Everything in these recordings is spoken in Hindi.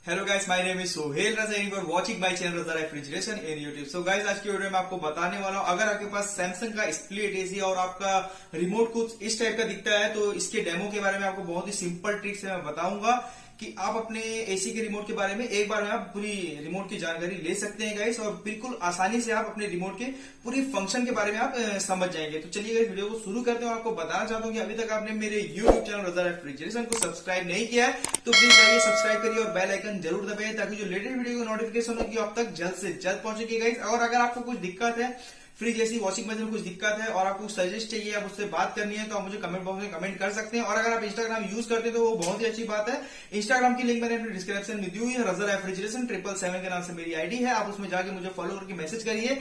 Hello guys, my name is Sohail Raza and you are watching my channel Raza refrigeration in YouTube. So guys, आज की वीडियो में आपको बताने वाला हूं, अगर आपके पास सैमसंग का स्प्लिट एसी और आपका रिमोट कुछ इस टाइप का दिखता है तो इसके डेमो के बारे में आपको बहुत ही सिंपल ट्रिक से मैं बताऊंगा कि आप अपने एसी के रिमोट के बारे में एक बार में आप पूरी रिमोट की जानकारी ले सकते हैं गाइस, और बिल्कुल आसानी से आप अपने रिमोट के पूरी फंक्शन के बारे में आप समझ जाएंगे। तो चलिए गाइस, वीडियो को शुरू करते हैं। आपको बताना चाहता हूं कि अभी तक आपने मेरे यूट्यूब चैनल रजा रेफ्रिजरेशन को सब्सक्राइब नहीं किया है तो प्लीज जाइए सब्सक्राइब करिए और बेल आइकन जरूर दबाइए ताकि जो लेटेस्ट वीडियो की नोटिफिकेशन होगी आप तक जल्द से जल्द पहुंचेगी गाइस। और अगर आपको कुछ दिक्कत है, फ्रिज जैसी वॉशिंग मशीन में कुछ दिक्कत है और आपको सजेस्ट चाहिए, आप उससे बात करनी है तो आप मुझे कमेंट बॉक्स में कमेंट कर सकते हैं। और अगर आप इंस्टाग्राम यूज करते हैं तो वो बहुत ही अच्छी बात है। इंस्टाग्राम की लिंक मैंने अपने डिस्क्रिप्शन में दी हुई है, रजा रेफ्रिजरेशन 777 के नाम से मेरी आईडी है। आप उसमें जाके मुझे फॉलो करके मैसेज करिए,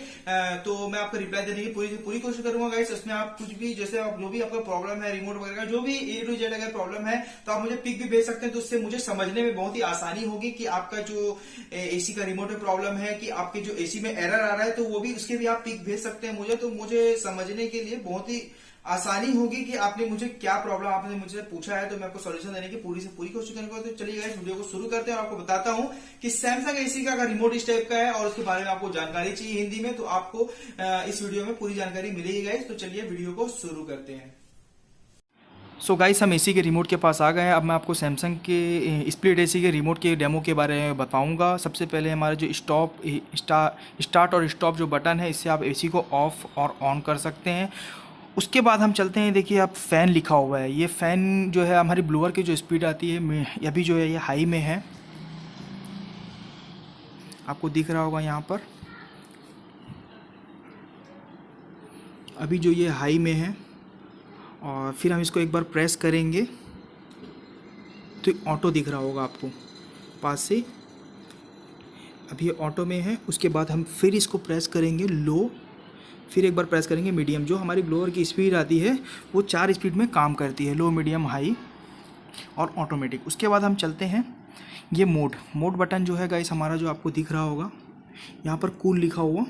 तो मैं आपको रिप्लाई देने की पूरी कोशिश करूंगा गाइस। उसमें आप कुछ भी, जैसे आप जो भी आपका प्रॉब्लम है रिमोट वगैरह का, जो भी ए टू जेड अगर प्रॉब्लम है तो आप मुझे पिक भी भेज सकते हैं, तो उससे मुझे समझने में बहुत ही आसानी होगी कि आपका जो एसी का रिमोट में प्रॉब्लम है, कि आपके जो एसी में एरर आ रहा है, तो वो भी उसके भी आप पिक भेज सकते हैं मुझे, तो मुझे समझने के लिए बहुत ही आसानी होगी कि आपने मुझे क्या प्रॉब्लम आपने मुझे पूछा है, तो मैं आपको सॉल्यूशन देने की पूरी से पूरी कोशिश करूंगा। तो चलिए गाइस, वीडियो को शुरू करते हैं और आपको बताता हूं कि सैमसंग एसी का अगर रिमोट इस टाइप का है और उसके बारे में आपको जानकारी चाहिए हिंदी में, तो आपको इस वीडियो में पूरी जानकारी मिलेगी गाइस। तो चलिए वीडियो को शुरू करते हैं। सो गाइस, हम एसी के रिमोट के पास आ गए हैं। अब मैं आपको सैमसंग के स्प्लिट एसी के रिमोट के डेमो के बारे में बताऊंगा। सबसे पहले हमारा जो स्टार्ट और स्टॉप जो बटन है, इससे आप एसी को ऑफ और ऑन कर सकते हैं। उसके बाद हम चलते हैं, देखिए आप फ़ैन लिखा हुआ है, ये फ़ैन जो है हमारी ब्लोअर की जो स्पीड आती है अभी जो है ये हाई में है, आपको दिख रहा होगा यहाँ पर। अभी जो ये हाई में है, और फिर हम इसको एक बार प्रेस करेंगे तो ऑटो दिख रहा होगा आपको पास से। अभी ये ऑटो में है। उसके बाद हम फिर इसको प्रेस करेंगे लो, फिर एक बार प्रेस करेंगे मीडियम। जो हमारी ब्लोअर की स्पीड आती है वो 4 स्पीड में काम करती है, लो, मीडियम, हाई और ऑटोमेटिक। उसके बाद हम चलते हैं, ये मोड बटन जो है गाइस हमारा, जो आपको दिख रहा होगा यहाँ पर कूल लिखा हुआ,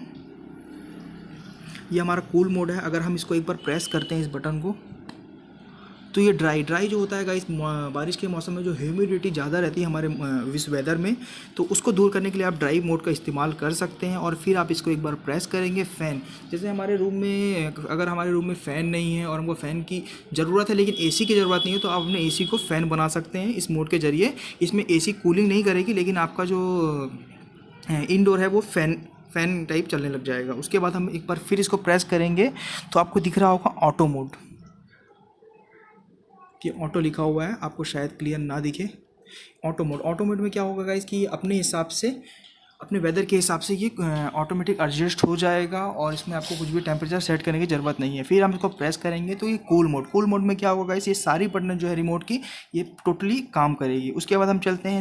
ये हमारा कूल मोड है। अगर हम इसको एक बार प्रेस करते हैं इस बटन को, तो ये ड्राई जो होता है गाइस, बारिश के मौसम में जो ह्यूमिडिटी ज़्यादा रहती है हमारे विश्व वेदर में, तो उसको दूर करने के लिए आप ड्राई मोड का इस्तेमाल कर सकते हैं। और फिर आप इसको एक बार प्रेस करेंगे। फ़ैन, जैसे हमारे रूम में, अगर हमारे रूम में फ़ैन नहीं है और हमको फ़ैन की ज़रूरत है लेकिन एसी की ज़रूरत नहीं है, तो आप अपने एसी को फ़ैन बना सकते हैं इस मोड के ज़रिए। इसमें एसी कूलिंग नहीं करेगी लेकिन आपका जो इंडोर है वो फ़ैन टाइप चलने लग जाएगा। उसके बाद हम एक बार फिर इसको प्रेस करेंगे तो आपको दिख रहा होगा ऑटो मोड, कि ऑटो लिखा हुआ है, आपको शायद क्लियर ना दिखे। ऑटो मोड में क्या होगा गाइस कि अपने हिसाब से, अपने वेदर के हिसाब से ये ऑटोमेटिक एडजस्ट हो जाएगा और इसमें आपको कुछ भी टेम्परेचर सेट करने की ज़रूरत नहीं है। फिर हम इसको प्रेस करेंगे तो ये कूल मोड में क्या होगा गाइस, ये सारी बटन जो है रिमोट की ये टोटली काम करेगी। उसके बाद हम चलते हैं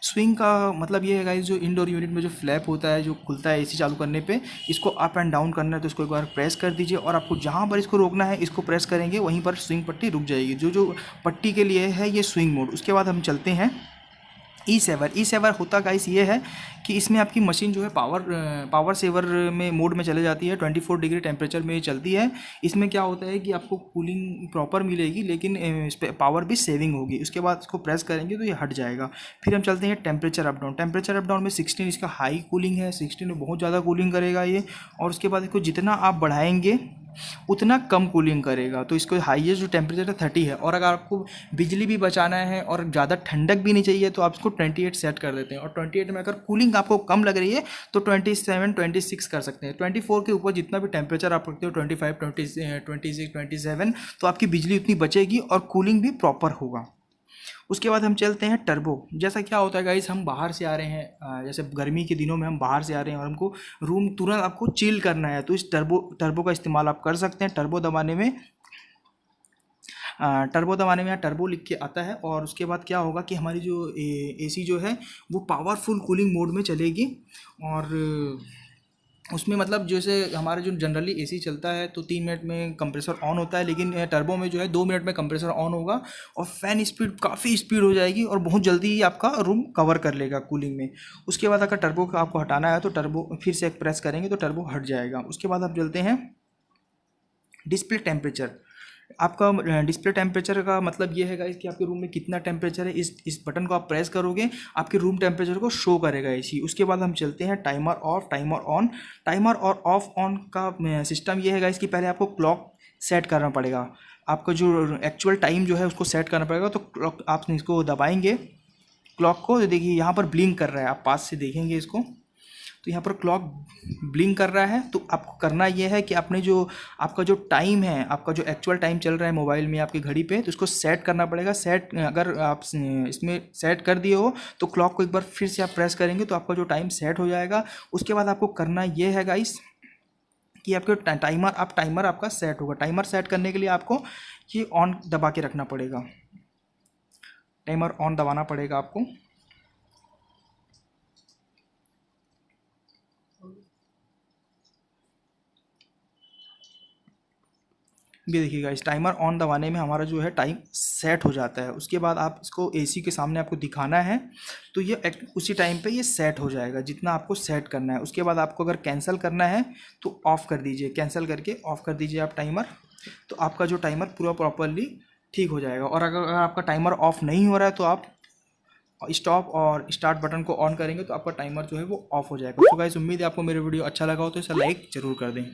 स्विंग का मतलब ये है गाइस, जो इंडोर यूनिट में जो फ्लैप होता है, जो खुलता है एसी चालू करने पे, इसको अप एंड डाउन करना है तो इसको एक बार प्रेस कर दीजिए, और आपको जहाँ पर इसको रोकना है इसको प्रेस करेंगे, वहीं पर स्विंग पट्टी रुक जाएगी। जो पट्टी के लिए है ये स्विंग मोड। उसके बाद हम चलते हैं ई सेवर होता गाइस ये है कि इसमें आपकी मशीन जो है पावर सेवर में मोड में चले जाती है, 24 डिग्री टेम्परेचर में चलती है। इसमें क्या होता है कि आपको कूलिंग प्रॉपर मिलेगी लेकिन इस पर पावर भी सेविंग होगी। उसके बाद इसको प्रेस करेंगे तो ये हट जाएगा। फिर हम चलते हैं टेम्परेचर अप डाउन में 16 इसका हाई कूलिंग है, 16 में बहुत ज़्यादा कूलिंग करेगा ये। और उसके बाद इसको जितना आप बढ़ाएंगे उतना कम कूलिंग करेगा, तो इसको हाईएस्ट जो टेम्परेचर है 30 है। और अगर आपको बिजली भी बचाना है और ज़्यादा ठंडक भी नहीं चाहिए तो आप इसको 28 सेट कर देते हैं। और 28 में अगर कूलिंग आपको कम लग रही है तो 27, 26 कर सकते हैं। 24 के ऊपर जितना भी टेम्परेचर आप रखते हो, 25, 26, 27, तो आपकी बिजली उतनी बचेगी और कूलिंग भी प्रॉपर होगा। उसके बाद हम चलते हैं टर्बो। जैसा क्या होता है गाइस, हम बाहर से आ रहे हैं, जैसे गर्मी के दिनों में हम बाहर से आ रहे हैं और हमको रूम तुरंत आपको चिल करना है, तो इस टर्बो का इस्तेमाल आप कर सकते हैं। टर्बो दबाने में यहाँ टर्बो लिख के आता है। और उसके बाद क्या होगा कि हमारी जो एसी जो है वो पावरफुल कूलिंग मोड में चलेगी। और उसमें मतलब जैसे हमारे जो जनरली एसी चलता है तो 3 मिनट में कंप्रेसर ऑन होता है, लेकिन टर्बो में जो है 2 मिनट में कंप्रेसर ऑन होगा और फ़ैन स्पीड काफ़ी स्पीड हो जाएगी और बहुत जल्दी ही आपका रूम कवर कर लेगा कूलिंग में। उसके बाद अगर टर्बो का आपको हटाना है तो टर्बो फिर से एक प्रेस करेंगे तो टर्बो हट जाएगा। उसके बाद आप चलते हैं डिस्प्ले टेम्परेचर। आपका डिस्प्ले टेम्परेचर का मतलब ये है गाइस कि आपके रूम में कितना टेम्परेचर है, इस बटन को आप प्रेस करोगे आपके रूम टेम्परेचर को शो करेगा एसी। उसके बाद हम चलते हैं timer of, timer on. Timer और ऑफ ऑन का सिस्टम ये है गाइस कि पहले आपको क्लॉक सेट करना पड़ेगा, आपका जो एक्चुअल टाइम जो है उसको सेट करना पड़ेगा। तो क्लॉक आप इसको दबाएंगे क्लॉक को, तो देखिए यहाँ पर ब्लिंक कर रहा है, आप पास से देखेंगे इसको, तो यहाँ पर क्लॉक ब्लिंक कर रहा है। तो आपको करना ये है कि आपने जो आपका जो टाइम है, आपका जो एक्चुअल टाइम चल रहा है मोबाइल में आपकी घड़ी पे, तो उसको सेट करना पड़ेगा। सेट अगर आप इसमें सेट कर दिए हो तो क्लॉक को एक बार फिर से आप प्रेस करेंगे तो आपका जो टाइम सेट हो जाएगा। उसके बाद आपको करना ये है गाइस कि आपके टाइमर आपका सेट होगा। टाइमर सेट करने के लिए आपको ये ऑन दबा के रखना पड़ेगा, टाइमर ऑन दबाना पड़ेगा आपको। ये देखिएगा इस टाइमर ऑन दबाने में हमारा जो है टाइम सेट हो जाता है। उसके बाद आप इसको एसी के सामने आपको दिखाना है तो ये उसी टाइम पे ये सेट हो जाएगा जितना आपको सेट करना है। उसके बाद आपको अगर कैंसिल करना है तो ऑफ़ कर दीजिए, कैंसिल करके ऑफ़ कर दीजिए आप टाइमर, तो आपका जो टाइमर पूरा प्रॉपरली ठीक हो जाएगा। और अगर आपका टाइमर ऑफ़ नहीं हो रहा है तो आप स्टॉप और स्टार्ट बटन को ऑन करेंगे तो आपका टाइमर जो है वो ऑफ़ हो जाएगा। तो गाइस उम्मीद है आपको मेरे वीडियो अच्छा लगा हो तो इसे लाइक ज़रूर कर दें।